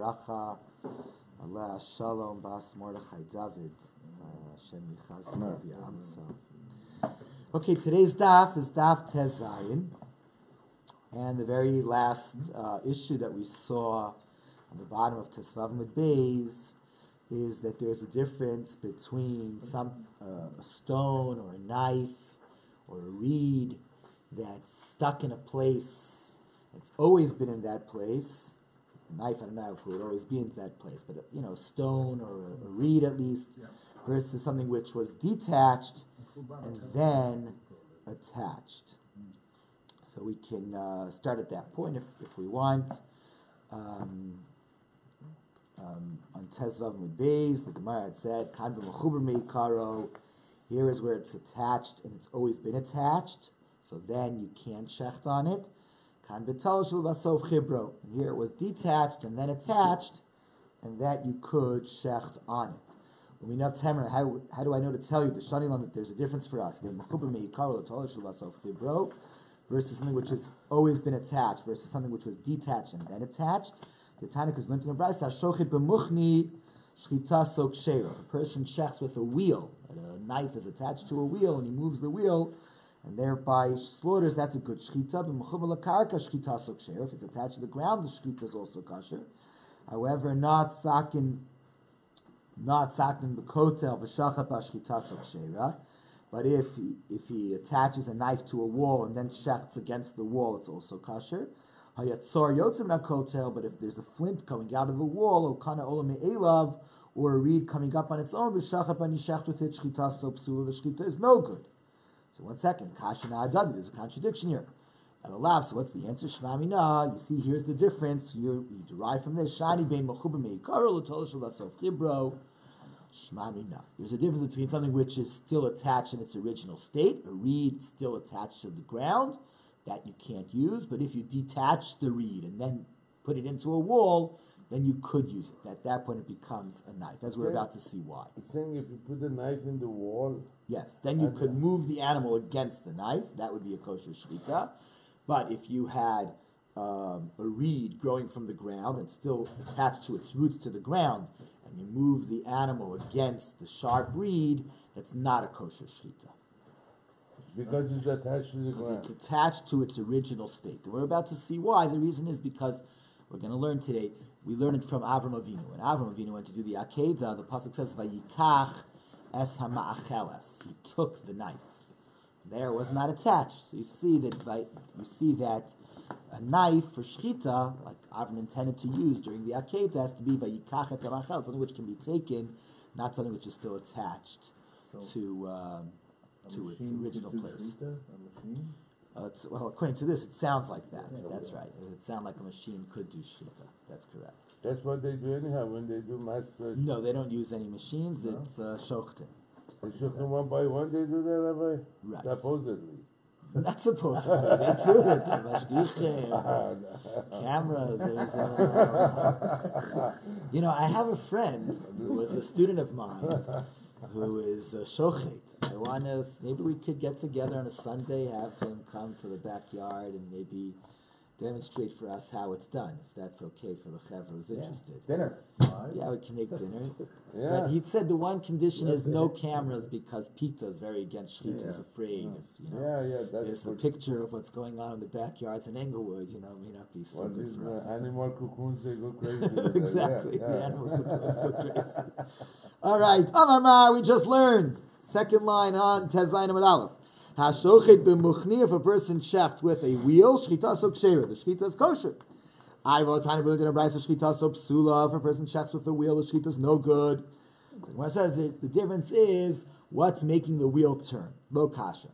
bracha. Allah Shalom Bas Mordechai David. Hashem Yichazka v'Yamtza. Okay, today's daf is daf Tez Zayin. And the very last issue that we saw on the bottom of Tesvav Mud Beis is that there's a difference between a stone or a knife or a reed that's stuck in a place. It's always been in that place. A knife, I don't know if it would always be in that place, but a stone or a reed at least, versus something which was detached and then attached. So we can start at that point if we want. On Tezvav Mud Beis, the Gemara had said, "Kan b'mechuber meikaro." Here is where it's attached, and it's always been attached. So then you can't shecht on it. Kan b'tal shel vasov chibro. And here it was detached and then attached, and that you could shecht on it. When we know Temer, how do I know to tell you the Shanilon that there's a difference for us? B'mechuber meikaro l'tal shel vasov chibro versus something which has always been attached versus something which was detached and then attached. The Tanakh is learned in a brayso, "Shochit b'muchni shchita sok sheira." If a person shechts with a wheel, a knife is attached to a wheel, and he moves the wheel, and thereby slaughters, that's a good shchita. B'mechuber l'karka shchita sok sheira. If it's attached to the ground, the shchita is also kosher. However, not sakin b'kotel v'shachat b'shchita sok sheira. But if he attaches a knife to a wall and then shechts against the wall, it's also kosher. But if there's a flint coming out of the wall, or a reed coming up on its own, the shchita is no good. So 1 second, there's a contradiction here. So what's the answer? You see, here's the difference. You derive from this. There's a difference between something which is still attached in its original state, a reed still attached to the ground, that you can't use, but if you detach the reed and then put it into a wall, then you could use it. At that point it becomes a knife, as we're about to see why. It's saying if you put the knife in the wall... Yes, then you could move the animal against the knife. That would be a kosher shchita. But if you had a reed growing from the ground and still attached to its roots to the ground, and you move the animal against the sharp reed, that's not a kosher shchita. Because it's attached to the ground. It's attached to its original state. And we're about to see why. The reason is because we're going to learn today, we learned it from Avram Avinu. When Avram Avinu went to do the Akedah, the pasuk says, "Vayikach es hama'acheles." He took the knife. There it was not attached. So you see that a knife for shchita, like Avram intended to use during the Akedah, has to be vayikach et hama'achel, something which can be taken, not something which is still attached to its original place. Well, according to this, it sounds like that. That's right. It sounds like a machine could do shchita. That's correct. That's what they do anyhow when they do mass... No, they don't use any machines. No? It's shochtim. They shochtim one by one, they do that, Rabbi? Right. Supposedly. Not supposedly. They do it. Mashgichim, cameras. I have a friend who was a student of mine who is a shochet. I want to, maybe we could get together on a Sunday, have him come to the backyard and maybe demonstrate for us how it's done, if that's okay for the chevra who's interested. Dinner. Yeah, we can make dinner. But he said the one condition is no cameras because Pita is very against shchita. He's afraid if there's a picture of what's going on in the backyards in Englewood, may not be so good for us. Animal cocoons, they go crazy. Exactly, the animal cocoons go crazy. All right, Amar, we just learned. Second line on Tezayin Amud Aleph. Hashochet b'muchni, if a person shechts with a wheel, shchita so kshera, the shchita is kosher. Ivo tani b'lid in a brayso shchita so psula, if a person shechts with a wheel, the shchita is no good. So when it says it, the difference is what's making the wheel turn. Lo kasha.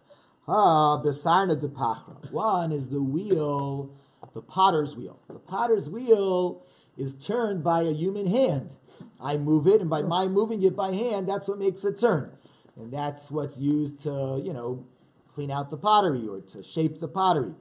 Besarna de pachra. One is the wheel, the potter's wheel. The potter's wheel is turned by a human hand. I move it, and by my moving it by hand, that's what makes it turn. And that's what's used to, clean out the pottery or to shape the pottery.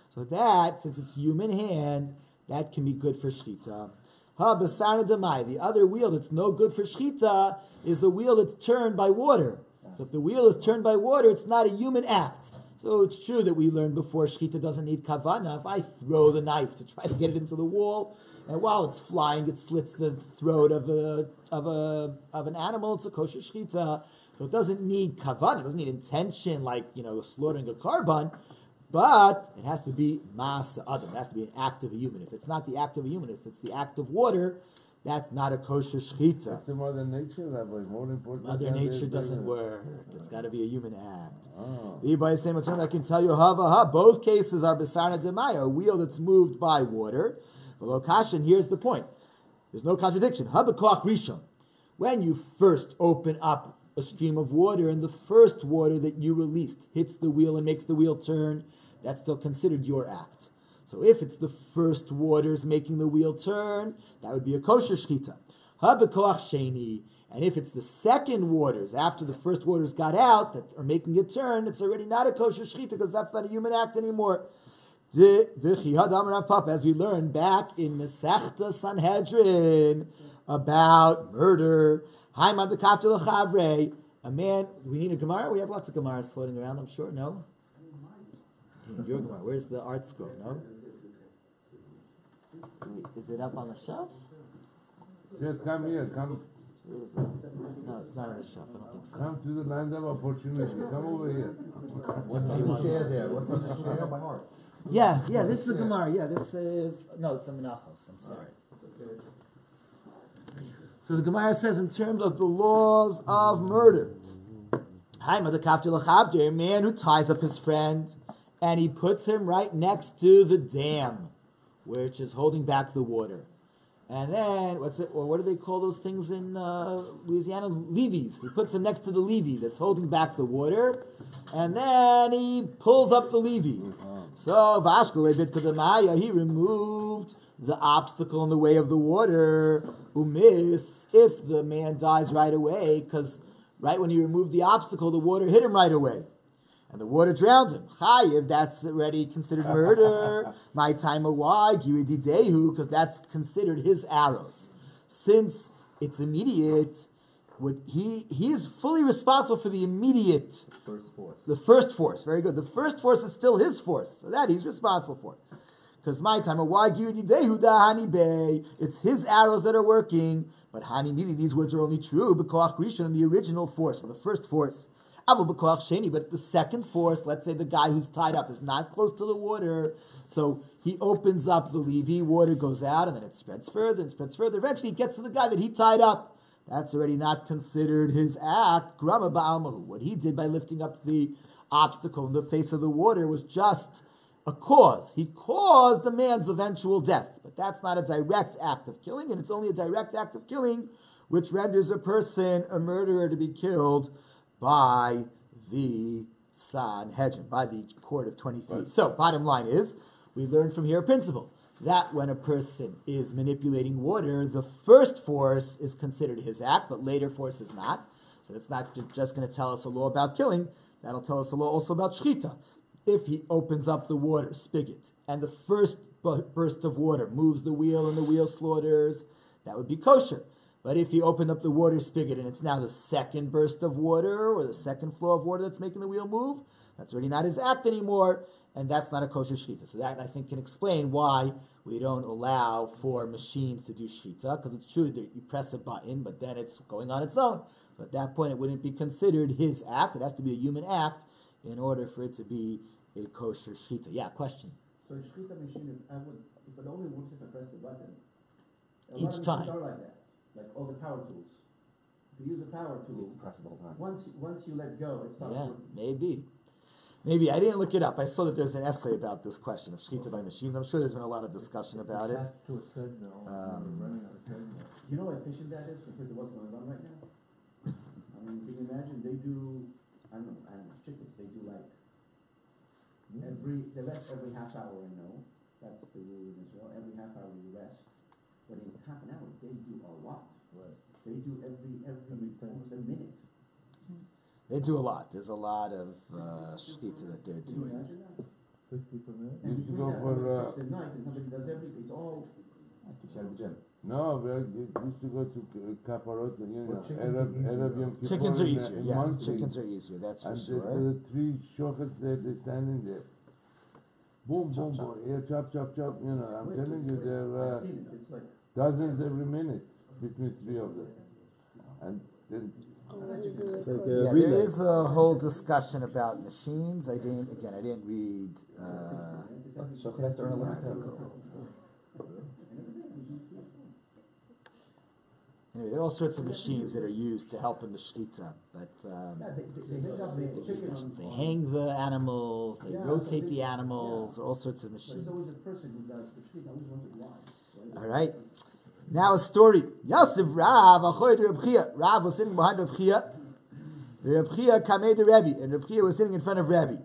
So that, since it's human hand, that can be good for shchita. Basarna demai. The other wheel that's no good for shchita is a wheel that's turned by water. So if the wheel is turned by water, it's not a human act. So it's true that we learned before shechita doesn't need kavana. If I throw the knife to try to get it into the wall, and while it's flying, it slits the throat of an animal, it's a kosher shechita. So it doesn't need kavana. It doesn't need intention like slaughtering a korban. But it has to be masa adam. It has to be an act of a human. If it's not the act of a human, if it's the act of water, that's not a kosher shechita. That's the Mother Nature, Rabbi. More important. Mother Nature doesn't work. It's got to be a human act. Oh. I can tell you, both cases are besarna demaya, a wheel that's moved by water. And here's the point. There's no contradiction. Habakoach rishon. When you first open up a stream of water and the first water that you released hits the wheel and makes the wheel turn, that's still considered your act. So if it's the first waters making the wheel turn, that would be a kosher shechita. Habakoach sheni. And if it's the second waters, after the first waters got out, that are making it turn, it's already not a kosher shechita because that's not a human act anymore. As we learned back in Masechta Sanhedrin about murder, a man, we need a Gemara? We have lots of Gemaras floating around, I'm sure, no? Your Gemara, where's the art scroll, no? Wait, is it up on the shelf? Come here, come. No, it's not on the shelf, I don't think so. Come to the land of opportunity. Come over here. What's the share there? What's the share by heart? Yeah, this is a Gemara. Yeah, this is... No, it's a Menachos. I'm sorry. So the Gemara says in terms of the laws of murder, a man who ties up his friend and he puts him right next to the dam, which is holding back the water. And then, what do they call those things in Louisiana? Levees. He puts him next to the levee that's holding back the water, and then he pulls up the levee. So, Vashkele bit Kadamaya, he removed the obstacle in the way of the water. Umis, if the man dies right away, because right when he removed the obstacle, the water hit him right away. And the water drowned him. Chayiv, that's already considered murder. My time of why? Giwididehu, because that's considered his arrows. Since it's immediate, he is fully responsible for the immediate First force. The first force. Very good. The first force is still his force. So that he's responsible for. Because my time of why Giwididehu da Hani Bey, it's his arrows that are working. But Hani Midi, these words are only true. B'koach Rishon, in the original force, or the first force. But the second force, let's say the guy who's tied up is not close to the water, so he opens up the levee, water goes out, and then it spreads further and spreads further. Eventually it gets to the guy that he tied up. That's already not considered his act. Grama ba'almahu. What he did by lifting up the obstacle in the face of the water was just a cause. He caused the man's eventual death. But that's not a direct act of killing, and it's only a direct act of killing which renders a person a murderer to be killed by the Sanhedrin, by the court of 23. Right. So, bottom line is, we learned from here a principle, that when a person is manipulating water, the first force is considered his act, but later force is not. So it's not just going to tell us a law about killing, that'll tell us a law also about shechita. If he opens up the water spigot, and the first burst of water moves the wheel and the wheel slaughters, that would be kosher. But if you open up the water spigot and it's now the second burst of water or the second flow of water that's making the wheel move, that's already not his act anymore, and that's not a kosher shechita. So that, I think, can explain why we don't allow for machines to do shechita, because it's true that you press a button, but then it's going on its own. So at that point, it wouldn't be considered his act. It has to be a human act in order for it to be a kosher shechita. Yeah, question? So a shechita machine, if it only works if I press the button. Each time. Are like that. Like all the power tools. If you use a power tool, You press it all the time. once you let go, it stops working. Maybe. I didn't look it up. I saw that there's an essay about this question of shechita by machines. I'm sure there's been a lot of discussion about it. To a treadmill. Running on a treadmill. You know how efficient that is compared to what's going on right now? I mean, can you imagine they do, I don't know, chickens, they do like they rest every half hour, that's the rule in Israel, every half hour you rest. But in half an hour, they do a lot. Right. They do every almost a minute. They do a lot. There's a lot of shechita that they're Can you doing. imagine that? 50 per minute. You And used to between go that, for, somebody touches the knife and somebody does everything. It's all. I keep saying the gym. No, we used to go to Kaparot, Well, chickens Arab are easier, Yom Kippur Chickens are in, easier. in Yes, Monsey. chickens are easier. That's for And sure. the three shochets there, they're standing there. Boom, boom, boom. Yeah, chop, chop, chop. I'm telling you, there are I've seen it, it's like, dozens every minute between three of them. And then Yeah, there is a whole discussion about machines. I didn't read. So can I start a little? Anyway, there are all sorts of machines that are used to help in the shechita, but they hook up the chicken. they hang the animals, they rotate the animals, all sorts of But machines. there's always a person who does the street, I always wondered why. All right. Now a story. Yosef Rav, Achoy de Reb Chia. Rav was sitting behind Reb Chia. Reb Chia kamei de Rebbe, and Reb Chia was sitting in front of Rebbe.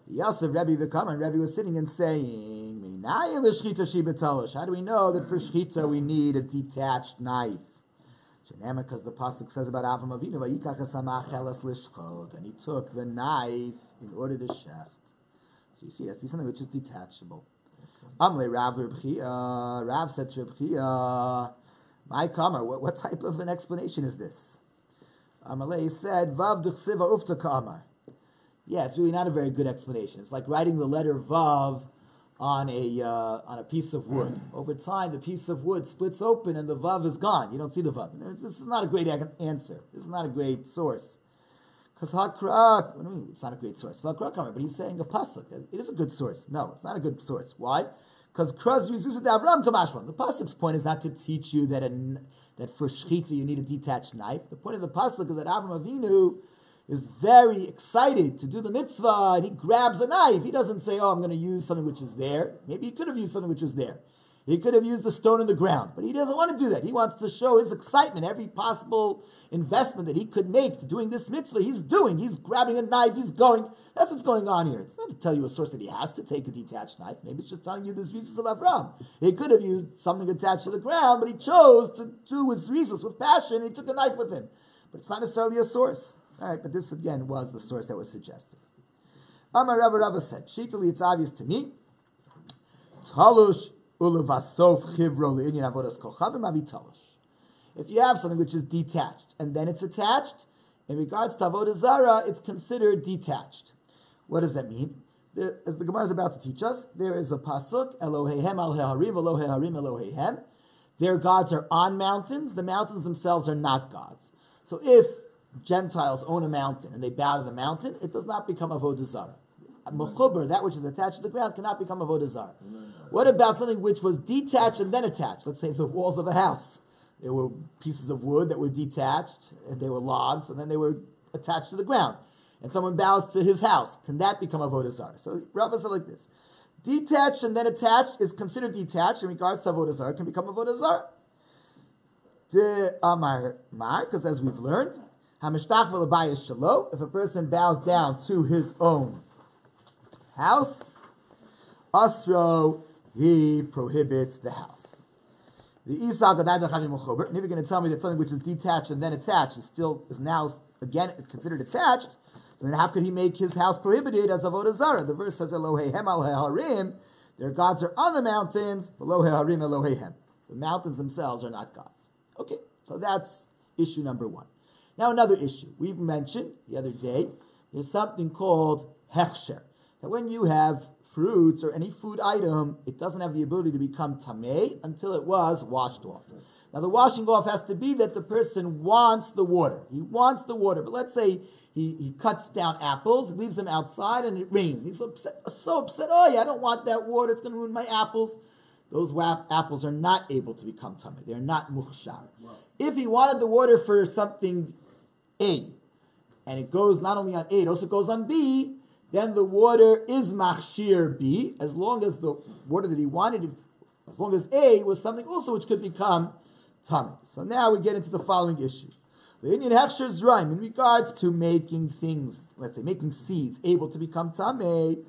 Yosef Rebbe v'kam, and Rebbe was sitting and saying, "Minayin l'shchita shi betalosh." How do we know that for shchita we need a detached knife? Because the pasuk says about Avram Avinu, "Vayikach hasamach chelas lishchot," and he took the knife in order to shecht. So you see, it has to be something which is detachable. Amle Rav Reb Chia. Rav said to Reb Chia, "My kamar, what type of an explanation is this?" Amalei said, "Vav d'chsiva ufta kamar." Yeah, it's really not a very good explanation. It's like writing the letter Vav on a piece of wood. Over time, the piece of wood splits open and the Vav is gone. You don't see the Vav. This is not a great answer. This is not a great source. Because Hakrak, what do you mean? It's not a great source. But he's saying a pasuk. It is a good source. No, it's not a good source. Why? Because Kraz uses the Avram Kamashwan. The pasuk's point is not to teach you that for shechita you need a detached knife. The point of the pasuk is that Avram Avinu is very excited to do the mitzvah, and he grabs a knife. He doesn't say, "Oh, I'm going to use something which is there." Maybe he could have used something which was there. He could have used the stone in the ground, but he doesn't want to do that. He wants to show his excitement, every possible investment that he could make to doing this mitzvah, he's doing. He's grabbing a knife, he's going. That's what's going on here. It's not to tell you a source that he has to take a detached knife. Maybe it's just telling you this resource of Avram. He could have used something attached to the ground, but he chose to do his resource with passion, and he took a knife with him. But it's not necessarily a source. All right, but this again was the source that was suggested. Amar Rava said, "Shitali, it's obvious to me. Talush ulevasof chivro le'inyan avodas kochavim avi talush. If you have something which is detached and then it's attached, in regards to avodah zara, it's considered detached. What does that mean? As the Gemara is about to teach us, there is a pasuk Eloheihem al heharim Eloheharim Eloheihem. Their gods are on mountains. The mountains themselves are not gods. So if Gentiles own a mountain and they bow to the mountain, it does not become avodah zarah. Mechuber, that which is attached to the ground, cannot become avodah zarah. What about something which was detached and then attached? Let's say the walls of a house. There were pieces of wood that were detached, and they were logs, and then they were attached to the ground. And someone bows to his house. Can that become avodah zarah? So Rava said like this: detached and then attached is considered detached in regards to avodah zarah. Can become avodah zarah. De amar mar, because as we've learned, if a person bows down to his own house, asro, he prohibits the house. And if you're going to tell me that something which is detached and then attached is now again considered attached, so then how could he make his house prohibited as avodah zarah? The verse says, Eloheihem al heharim, their gods are on the mountains, Eloheharim Eloheihem. The mountains themselves are not gods. Okay, so that's issue number one. Now another issue. We've mentioned the other day, there's something called hechsher. That when you have fruits or any food item, it doesn't have the ability to become tamei until it was washed off. Now the washing off has to be that the person wants the water. He wants the water. But let's say he cuts down apples, leaves them outside, and it rains. He's so upset. Oh yeah, I don't want that water. It's going to ruin my apples. Those apples are not able to become tamei. They're not mukhshar. If he wanted the water for something A, and it goes not only on A, it also goes on B, then the water is machshir B, as long as the water that he wanted, as long as A was something also which could become tamei. So now we get into the following issue. The Indian hechsher zraim, in regards to making things, let's say making seeds able to become tamei.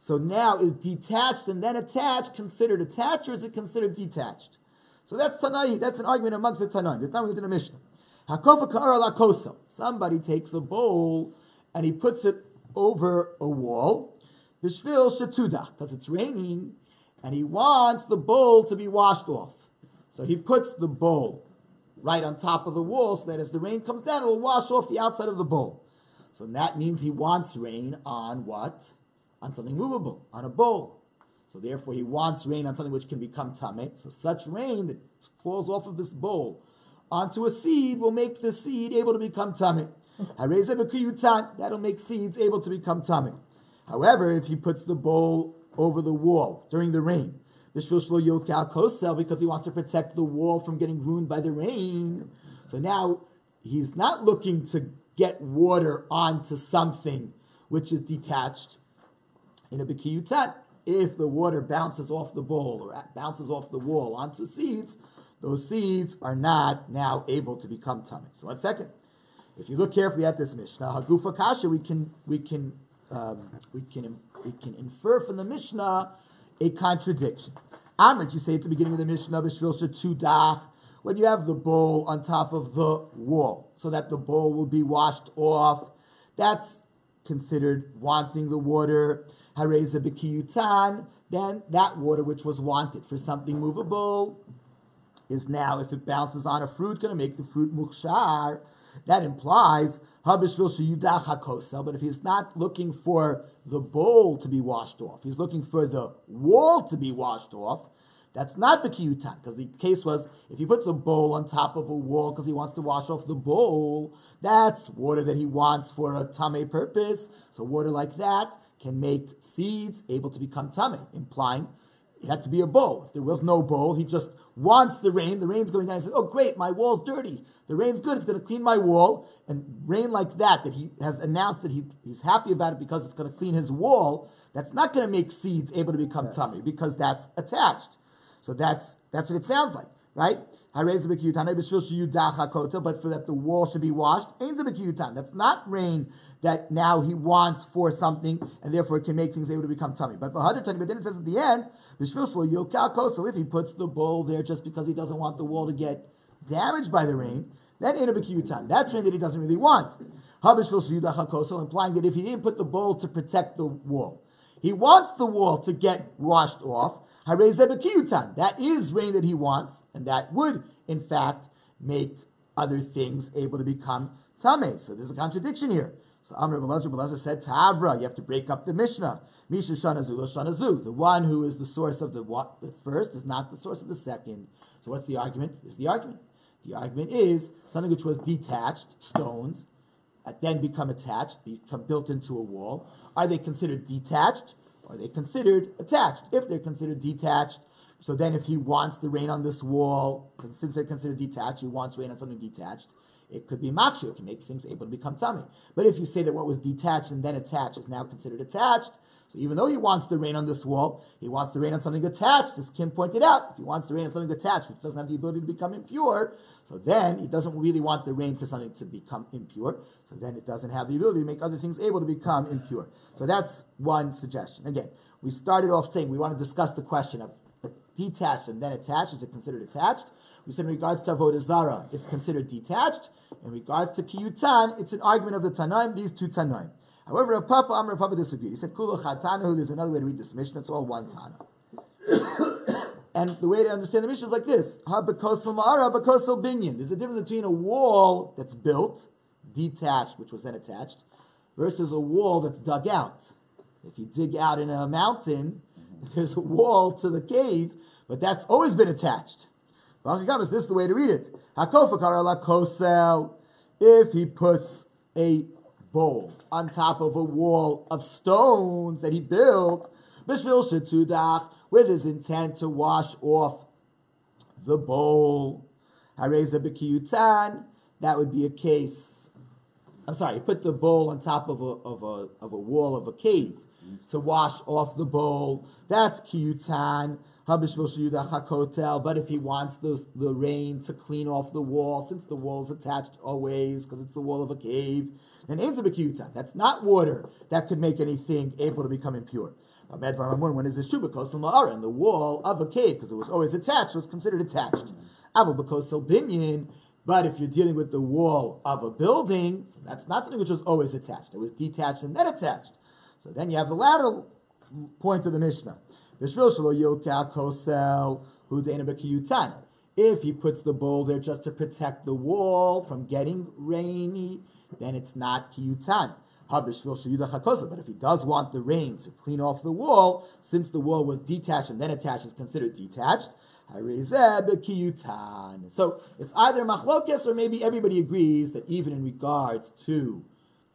So now is detached and then attached considered attached, or is it considered detached? So that's Tanai. That's an argument amongst the Tanaim. The Tanaim in the Mishnah. Hakofa ka'ara lakoso. Somebody takes a bowl and he puts it over a wall. Bishvil shetudach, because it's raining, and he wants the bowl to be washed off. So he puts the bowl right on top of the wall so that as the rain comes down, it will wash off the outside of the bowl. So that means he wants rain on what? On something movable, on a bowl. So therefore he wants rain on something which can become tameh. So such rain that falls off of this bowl onto a seed will make the seed able to become tameh. That'll make seeds able to become tameh. However, if he puts the bowl over the wall during the rain, because he wants to protect the wall from getting ruined by the rain, so now he's not looking to get water onto something which is detached in a bikiyutan. If the water bounces off the bowl or bounces off the wall onto seeds, those seeds are not now able to become tameh. So 1 second. If you look carefully at this Mishnah, Hagufa Kasha, we can infer from the Mishnah a contradiction. Amrit, you say at the beginning of the Mishnah, B'shvil Shetudach, when you have the bowl on top of the wall, so that the bowl will be washed off, that's considered wanting the water. Hareza B'kiyutan, then that water which was wanted for something movable is now, if it bounces on a fruit, going to make the fruit mukshar. That implies, but if he's not looking for the bowl to be washed off, he's looking for the wall to be washed off, that's not B'kiyutan, because the case was, if he puts a bowl on top of a wall because he wants to wash off the bowl, that's water that he wants for a tameh purpose. So water like that can make seeds able to become tameh, implying it had to be a bowl. If there was no bowl, he just wants the rain. The rain's going down. He says, oh, great, my wall's dirty. The rain's good. It's going to clean my wall. And rain like that he has announced that he's happy about it because it's going to clean his wall, that's not going to make seeds able to become tameh because that's attached. So that's what it sounds like, right? But for that the wall should be washed, that's not rain that now he wants for something, and therefore it can make things able to become tummy. But for but then it says at the end, so if he puts the bowl there just because he doesn't want the wall to get damaged by the rain, then ain't a b'kiyutan. That's rain that he doesn't really want. Implying that if he didn't put the bowl to protect the wall, he wants the wall to get washed off. That is rain that he wants, and that would, in fact, make other things able to become tameh. So there's a contradiction here. So Amr Belazar said, Tavra, you have to break up the Mishnah. Misha Shanazu, Lo Shanazu. The one who is the source of the first is not the source of the second. So what's the argument? This is the argument. The argument is something which was detached, stones, then become attached, become built into a wall. Are they considered detached? Or are they considered attached? If they're considered detached, so then if he wants the rain on this wall, since they're considered detached, he wants rain on something detached, it could be machshir, it can make things able to become tummy. But if you say that what was detached and then attached is now considered attached, so even though he wants the rain on this wall, he wants the rain on something attached, as Kim pointed out. If he wants the rain on something attached, which doesn't have the ability to become impure, so then he doesn't really want the rain for something to become impure, so then it doesn't have the ability to make other things able to become impure. So that's one suggestion. Again, we started off saying we want to discuss the question of detached and then attached. Is it considered attached? We said in regards to Avodah Zarah, it's considered detached. In regards to Kiyutan, it's an argument of the Tanaim, these two Tanaim. However, Amr Papa disagreed. He said, Kulu Chatanahu, there's another way to read this Mishnah, it's all one Tana. And the way to understand the Mishnah is like this. Ha-bakosel ma'ara, bakosel binyan. There's a difference between a wall that's built, detached, which was then attached, versus a wall that's dug out. If you dig out in a mountain, there's a wall to the cave, but that's always been attached. This is the way to read it. If he puts a bowl on top of a wall of stones that he built, with his intent to wash off the bowl, that would be a case. I'm sorry, he put the bowl on top of a wall of a cave to wash off the bowl. That's kiyutan. But if he wants the rain to clean off the wall, since the wall is attached always, because it's the wall of a cave, then that's not water that could make anything able to become impure. When is this true? Because in the wall of a cave, because it was always attached, so it's considered attached. But if you're dealing with the wall of a building, so that's not something which was always attached. It was detached and then attached. So then you have the latter if If he puts the bowl there just to protect the wall from getting rainy, then it's not kiyutan. But if he does want the rain to clean off the wall, since the wall was detached and then attached, is considered detached. So it's either machlokes or maybe everybody agrees that even in regards to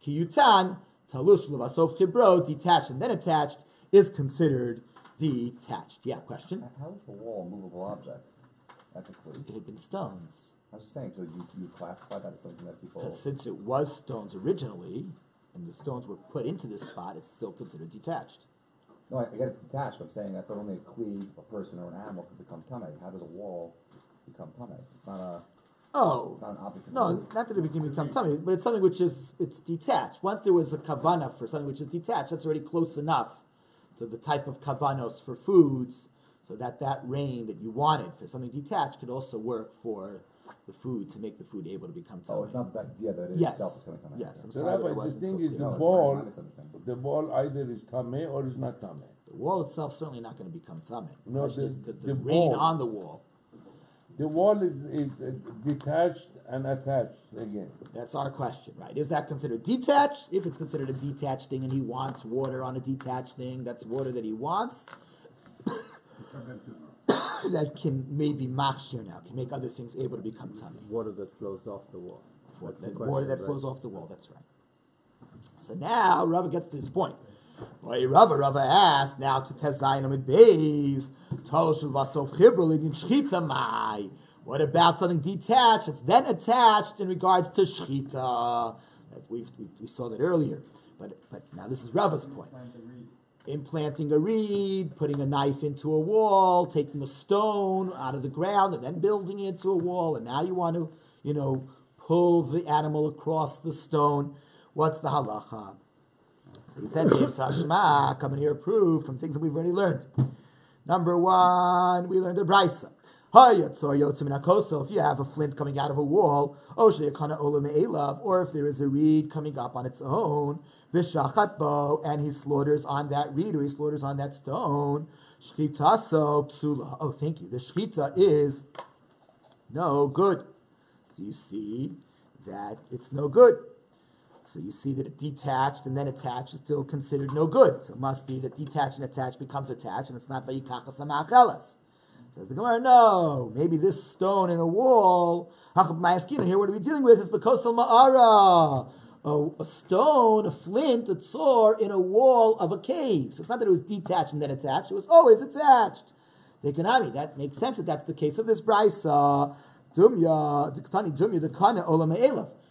kiyutan, talush levasof chibro, detached and then attached, is considered detached. Yeah, question? How is the wall a movable object? Ethically. It had been stones. I was just saying, so you classify that as something that people... Because since it was stones originally, and the stones were put into this spot, it's still considered detached. No, I get it's detached, but I'm saying I thought only a cleave, a person, or an animal could become tamei. How does a wall become tamei? It's not a... Oh, it's not an object. no, not that it can become tummy, but it's something which it's detached. Once there was a kavana for something which is detached, that's already close enough to the type of kavanos for foods, so that rain that you wanted for something detached could also work for the food to make the food able to become tummy. Oh, it's not the idea that it Yes. itself is going to come Yes, I'm So sorry that Rabbi, it the wasn't so thing is, clear. the ball either is tameh or is not tameh. The wall itself certainly not going to become tummy. No, Question is the the rain ball. on the wall. The wall is detached and attached again. That's our question, right? Is that considered detached? If it's considered a detached thing and he wants water on a detached thing, that's water that he wants. That can maybe machshir now, can make other things able to become tummy. Water that flows off the wall. That's the Water question, that right? flows off the wall, that's right. So now Rava gets to this point. Boy, Rava asked now to Tezayin Amid Beis, Toshul Vasof Chibrul in Shchita Mai. What about something detached? It's then attached in regards to Shchita. We saw that earlier. But now this is Rava's point. Implanting a reed, putting a knife into a wall, taking a stone out of the ground, and then building it into a wall, and now you want to, pull the animal across the stone. What's the halacha? So he said to him, Tashma, come and hear a proof from things that we've already learned. Number one, we learned a brisa. If you have a flint coming out of a wall, or if there is a reed coming up on its own, and he slaughters on that reed or he slaughters on that stone, shchitaso psula. Oh, thank you. The shchita is no good. So you see that it's no good. So you see that it detached and then attached is still considered no good. So it must be that detached and attached becomes attached, and it's not vayikachas ha'ma'achelas. Says the Gemara, no, maybe this stone in a wall, here what are we dealing with is because of ma'ara. A stone, a flint, a tzor in a wall of a cave. So it's not that it was detached and then attached, it was always attached. That makes sense that that's the case of this brisa.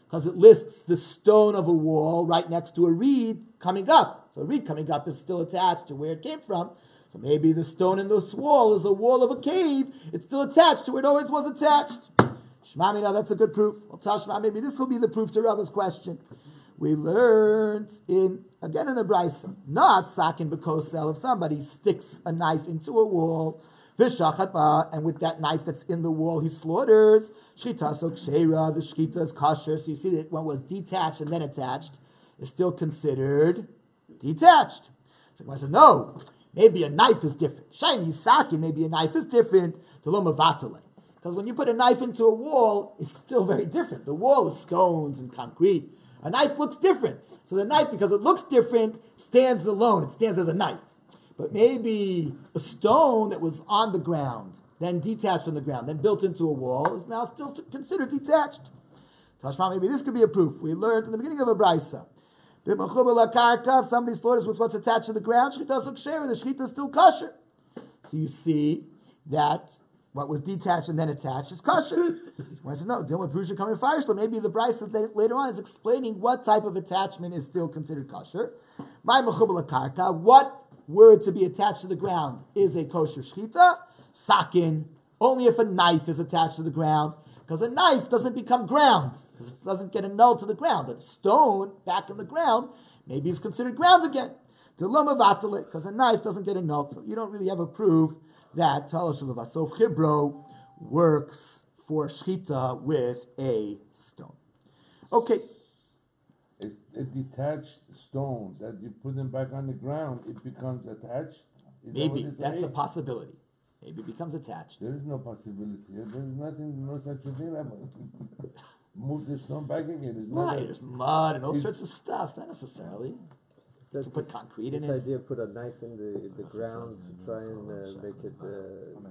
Because it lists the stone of a wall right next to a reed coming up. So a reed coming up is still attached to where it came from. So maybe the stone in this wall is a wall of a cave. It's still attached to where it always was attached. Shmami, now that's a good proof. I'll tell Shmami, maybe this will be the proof to Rava's question. We learned in the Brisa, not sakin b'kosel, if somebody sticks a knife into a wall, and with that knife that's in the wall he slaughters, shchita so ksheira, the shchita is kosher. So you see that when it was detached and then attached, is still considered detached. So I said, no, maybe a knife is different. Shiny sakin, maybe a knife is different. Because when you put a knife into a wall, it's still very different. The wall is stones and concrete. A knife looks different. So the knife, because it looks different, stands alone. It stands as a knife. But maybe a stone that was on the ground, then detached from the ground, then built into a wall, is now still considered detached. Tashma, maybe this could be a proof. We learned in the beginning of a brisa. If somebody slaughters with what's attached to the ground, the shchita is still kosher. So you see that what was detached and then attached is kosher. When I said, no, Dilma Prusha coming Fireshla, maybe the brisa later on is explaining what type of attachment is still considered kosher. My mechubal karka, what word to be attached to the ground is a kosher shchita? Sakin, only if a knife is attached to the ground, because a knife doesn't become ground, because it doesn't get annulled to the ground. But a stone back in the ground maybe is considered ground again. Because a knife doesn't get annulled. So you don't really have a proof that Talashul Vasof Chibro works for shchita with a stone. Okay. A detached stone that you put them back on the ground, it becomes attached. Maybe that's a possibility. maybe it becomes attached. There is no possibility. There is nothing, no such a thing. Move the stone back again. It's not Right, a- there's mud and all sorts of stuff. Not necessarily. You can put concrete in this it. idea of put a knife in the ground to try and make it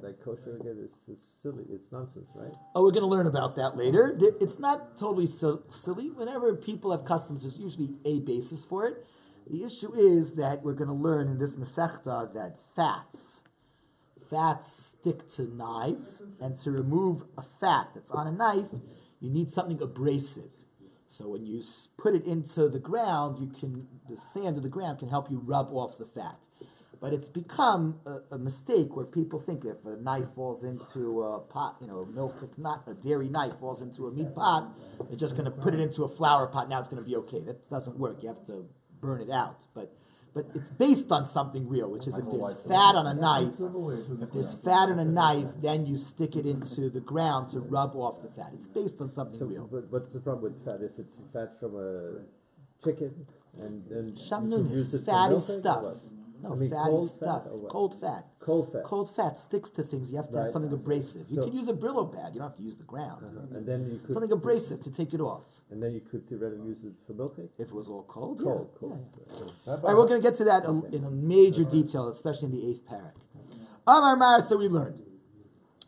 like kosher again is silly. It's nonsense, right? Oh, we're going to learn about that later. It's not totally silly. Whenever people have customs, there's usually a basis for it. The issue is that we're going to learn in this Masechta that fats stick to knives, and to remove a fat that's on a knife, you need something abrasive. So when you put it into the ground, the sand of the ground can help you rub off the fat. But it's become a mistake where people think if a knife falls into a pot, a dairy knife falls into a meat pot, they're just going to put it into a flour pot. Now it's going to be okay. That doesn't work. You have to burn it out. But it's based on something real, which is if there's fat on a knife, then you stick it into the ground to rub off the fat. It's based on something real. But what's the problem with fat? If it's fat from a chicken, and then Shamnunis, fatty stuff. No, I mean, fatty cold stuff. fat or what? Cold fat. Cold fat. Cold fat sticks to things. You have to have Right. something abrasive. You So- could use a Brillo pad. You don't have to use the ground. And then you could Something abrasive to take it off. And then you could theoretically use it for milk cake. If it was all cold. Cold. Yeah. Yeah. All right, we're going to get to that in a major detail, especially in the 8th parak. Amar Mar, so we learned.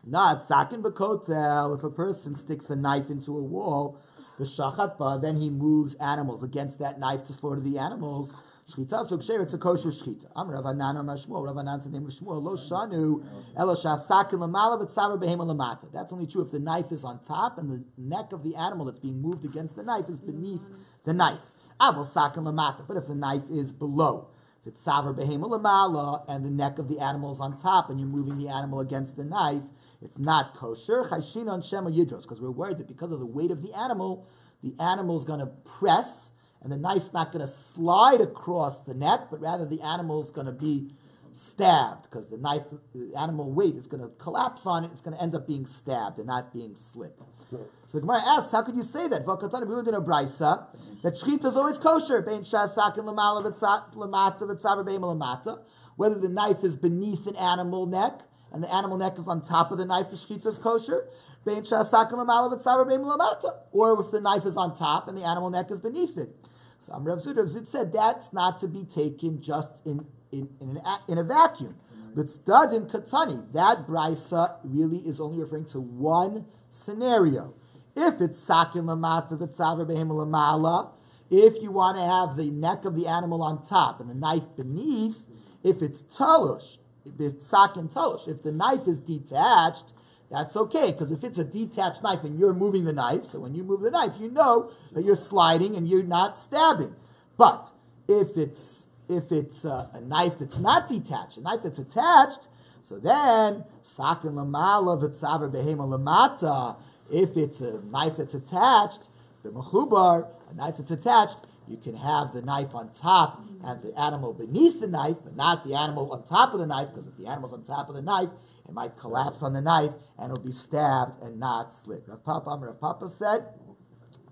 Not sakin b'kotel. If a person sticks a knife into a wall, the shachat ba, then he moves animals against that knife to slaughter the animals. Shchita suksher, it's a kosher shchita. Amar Rav Anan Amar Shmuel. Rav Anan said name of Shmuel. Lo shanu elo shasakin lamala v'tzaver behema lamata. That's only true if the knife is on top and the neck of the animal that's being moved against the knife is beneath the knife. Avol sakin lamata. But if the knife is below, if it's saver behema lamala and the neck of the animal is on top and you're moving the animal against the knife, it's not kosher. Chashin on shema yidros, because we're worried that because of the weight of the animal is going to press, and the knife's not going to slide across the neck, but rather the animal's going to be stabbed, because the animal weight is going to collapse on it. It's going to end up being stabbed and not being slit. So the Gemara asks, how could you say that? V'katana we learned in a brisa that shchita is always kosher. Bein shasakin lamala v'tzaver be'ema lamata. Whether the knife is beneath an animal neck and the animal neck is on top of the knife, the shchita is kosher. Bein shasakin lamala v'tzaver be'ema lamata. Or if the knife is on top and the animal neck is beneath it. So Rav Zud said that's not to be taken just in a vacuum. L'tzdad in katani. That brisa really is only referring to one scenario. If it's sakin lamata v'tzaver behema lamala, if you want to have the neck of the animal on top and the knife beneath, if it's talush, if it's sakin talush, if the knife is detached, that's okay, because if it's a detached knife and you're moving the knife, so when you move the knife, you know that you're sliding and you're not stabbing. But if it's a knife that's not detached, a knife that's attached, so then sakin lamala v'tzaver behema lamata. If it's a knife that's attached, b'mechubar, a knife that's attached, you can have the knife on top and the animal beneath the knife, but not the animal on top of the knife, because if the animal's on top of the knife, it might collapse on the knife and it'll be stabbed and not slit. Rav Papa said,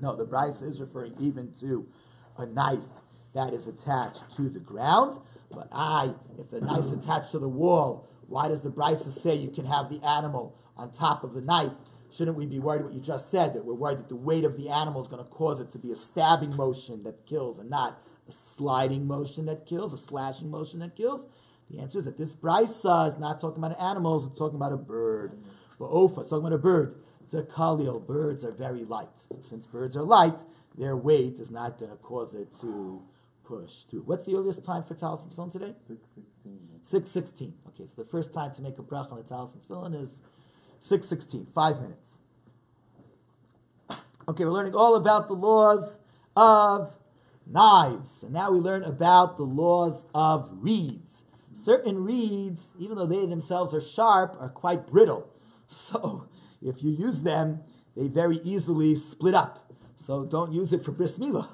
no, the brisa is referring even to a knife that is attached to the ground. But if the knife's attached to the wall, why does the brisa say you can have the animal on top of the knife? Shouldn't we be worried what you just said, that we're worried that the weight of the animal is going to cause it to be a stabbing motion that kills and not a sliding motion that kills, a slashing motion that kills? The answer is that this brisa is not talking about animals, it's talking about a bird. But Ofa, it's talking about a bird. It's a khalil. Birds are very light. So since birds are light, their weight is not going to cause it to push through. What's the earliest time for talis and tefillin today? 6:16. Okay, so the first time to make a bracha on the talis and tefillin is 6:16, 5 minutes. Okay, we're learning all about the laws of knives. And now we learn about the laws of reeds. Certain reeds, even though they themselves are sharp, are quite brittle. So if you use them, they very easily split up. So don't use it for bris milah.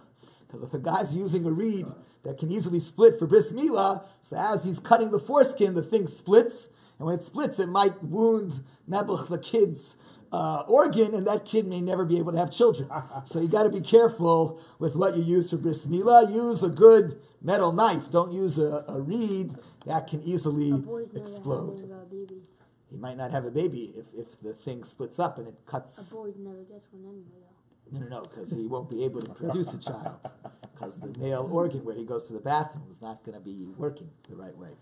Because if a guy's using a reed that can easily split for bris milah, so as he's cutting the foreskin, the thing splits. And when it splits, it might wound Nebuch, the kid's organ, and that kid may never be able to have children. So you got to be careful with what you use for bris milah. Use a good metal knife. Don't use a reed that can easily explode. he might not have a baby if the thing splits up and it cuts. A boy never gets one anyway, though. No, because he won't be able to produce a child. Because the male organ where he goes to the bathroom is not going to be working the right way.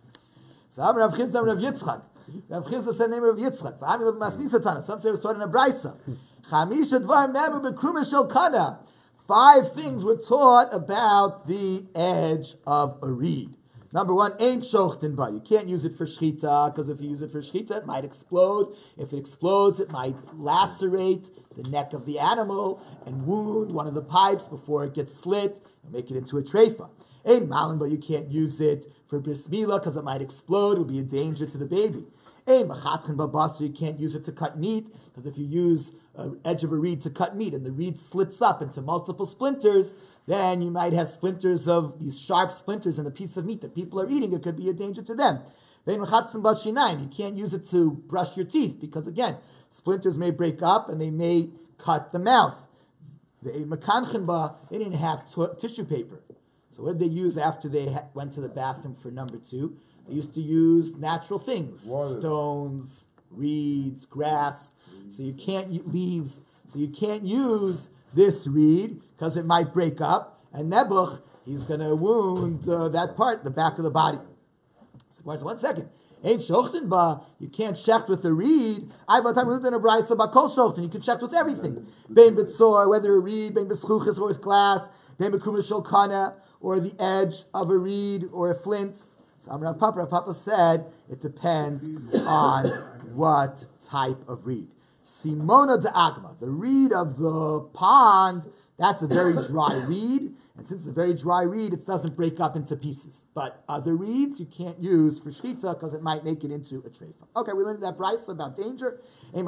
So Rav Chisda, Rav Yitzchak. Rav Chisda said the name of Yitzchak. Some say it was taught in a brisa. Chamisha dvarim nemu b'kruma shel kana. 5 things were taught about the edge of a reed. Number 1, ain't shochten ba. You can't use it for shchita, because if you use it for shchita, it might explode. If it explodes, it might lacerate the neck of the animal and wound one of the pipes before it gets slit and make it into a treifa. Ain't malin, but you can't use it for bris milah, because it might explode. It will be a danger to the baby. Ain't machatchen ba basar. You can't use it to cut meat, because if you use an edge of a reed to cut meat and the reed slits up into multiple splinters, then you might have splinters of these sharp splinters in the piece of meat that people are eating. It could be a danger to them. You can't use it to brush your teeth, because again, splinters may break up and they may cut the mouth. They didn't have tissue paper. So what did they use after they went to the bathroom for number 2? They used to use natural things, stones, reeds, grass. So you can't leaves. So you can't use this reed because it might break up. And Nebuch, he's going to wound that part, the back of the body. So 1 second. Ain't shochten ba. You can't shecht with a reed. I've got time we lived in a brayso ba kol shochten. You can shecht with everything. Bein betzor, whether a reed, bein beschuches or with glass, bein bekruma shel kana, or the edge of a reed or a flint. So Rav Papa said it depends on what type of reed. Simona de Agma, the reed of the pond, that's a very dry reed. And since it's a very dry reed, it doesn't break up into pieces. But other reeds you can't use for shchita because it might make it into a treifa. Okay, we learned that brayso about danger. You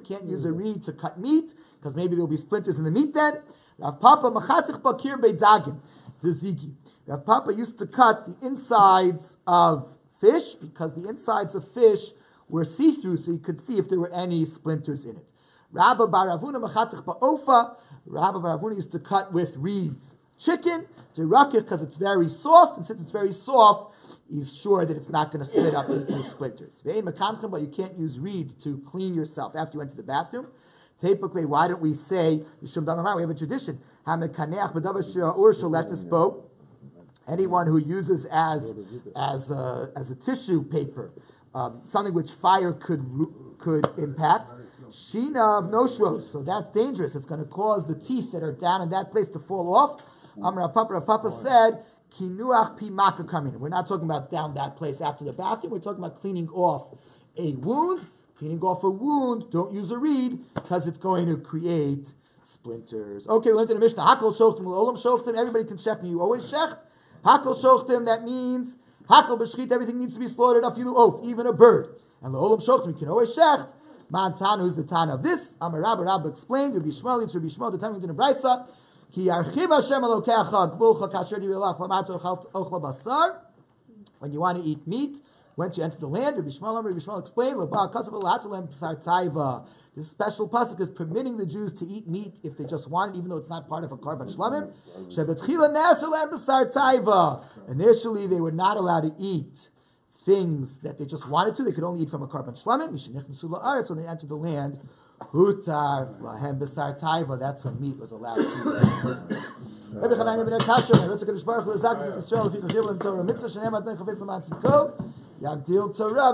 can't use a reed to cut meat because maybe there'll be splinters in the meat then. Rav Papa machatich bakir beidagim, the zigi. Rav Papa used to cut the insides of fish because the insides of fish were see-through, so you could see if there were any splinters in it. Rabbi Baravuna machatich ba'ofa. Rabbi Baravuna used to cut with reeds. Chicken, terakich, because it's very soft, and since it's very soft, he's sure that it's not going to split up into splinters. But you can't use reeds to clean yourself after you went to the bathroom. Typically, why don't we say, we have a tradition, anyone who uses as a tissue paper, something which fire could impact, Shina of noshros, so that's dangerous. It's going to cause the teeth that are down in that place to fall off. Rav Papa said, Kinuach pi maka kamin. We're not talking about down that place after the bathroom. We're talking about cleaning off a wound. Cleaning off a wound, don't use a reed because it's going to create splinters. Okay, we learned in the Mishnah. Hakol shochtim, olam shochtim. Everybody can shecht me. You always shecht. Hakol shochtim, that means hakol b'shchit, everything needs to be slaughtered. Afilu oaf, even a bird. And the olam shochtim, you can always shecht. Man who's the Tan of this? Amar Rabba explained. Rabbi Shmuel, it's Rabbi Shmuel, the Tan in the Braysa. Ki yarchiv Hashem elokecha gvulcha kasher divilach lamato ochla basar. When you want to eat meat, once you enter the land, Rabbi Shmuel explained, this special pasuk is permitting the Jews to eat meat if they just want it, even though it's not part of a karban shlamim. Initially, they were not allowed to eat things that they just wanted to. They could only eat from a karban shlamim. So when they entered the land, hutar lahem b'sar taiva. That's when meat was allowed to. Rabbi Chananya ben Akasha, Ritz HaKadosh Baruch Hu, L'Zak, Zis Yisrael, L'Fi Chachiv L'M Torah, Mitzvah Shenem Adon Chavetz L'Man Tzidko, Yagdil Torah.